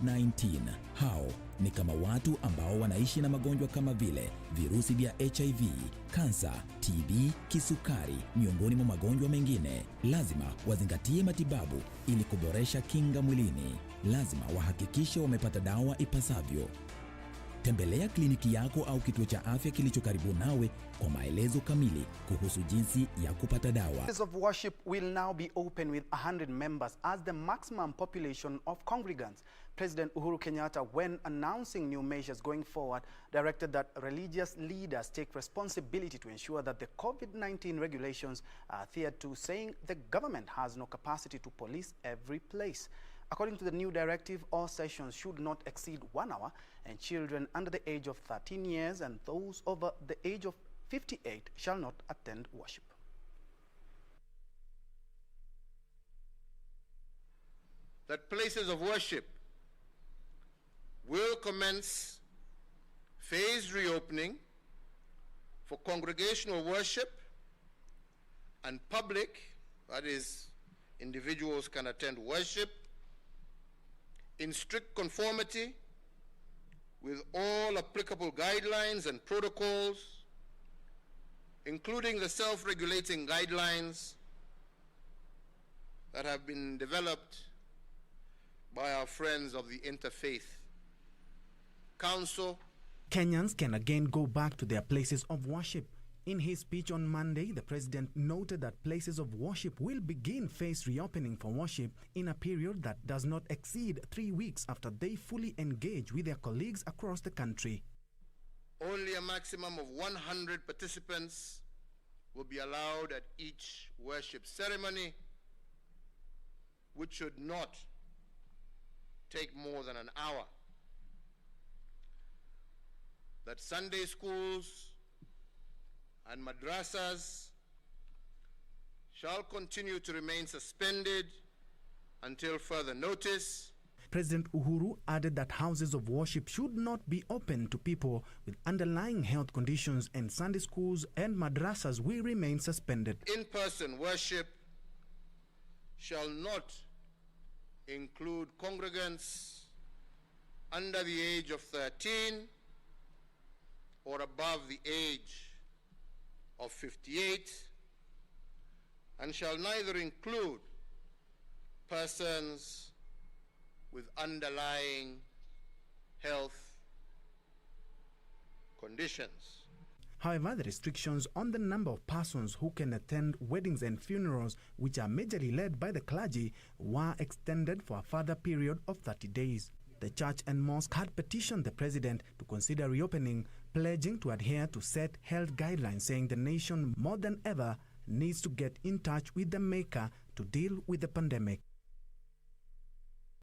19. Hao ni kama watu ambao wanaishi na magonjwa kama vile virusi vya HIV, kansa, TB, kisukari, miongoni mwa magonjwa mengine. Lazima wazingatie matibabu ili kuboresha kinga mwilini. Lazima wahakikishe wamepata dawa ipasavyo. Tembelea kliniki yako au kituo cha afya kilicho karibu nawe kwa maelezo kamili kuhusu jinsi ya kupata dawa. Places of worship will now be open with 100 members as the maximum population of congregants. President Uhuru Kenyatta, when announcing new measures going forward, directed that religious leaders take responsibility to ensure that the COVID-19 regulations are adhered to, saying the government has no capacity to police every place. According to the new directive, all sessions should not exceed 1 hour, and children under the age of 13 years and those over the age of 58 shall not attend worship. That places of worship will commence phased reopening for congregational worship, and public, that is, individuals can attend worship in strict conformity with all applicable guidelines and protocols, including the self-regulating guidelines that have been developed by our friends of the Interfaith Council. Kenyans can again go back to their places of worship. In his speech on Monday, the president noted that places of worship will begin phased reopening for worship in a period that does not exceed 3 weeks after they fully engage with their colleagues across the country. Only a maximum of 100 participants will be allowed at each worship ceremony, which should not take more than an hour. That Sunday schools and madrasas shall continue to remain suspended until further notice. President Uhuru added that houses of worship should not be open to people with underlying health conditions, and Sunday schools and madrasas will remain suspended. In-person worship shall not include congregants under the age of 13 or above the age of 58, and shall neither include persons with underlying health conditions. However, the restrictions on the number of persons who can attend weddings and funerals, which are majorly led by the clergy, were extended for a further period of 30 days. The church and mosque had petitioned the president to consider reopening, pledging to adhere to set health guidelines, saying the nation more than ever needs to get in touch with the Maker to deal with the pandemic.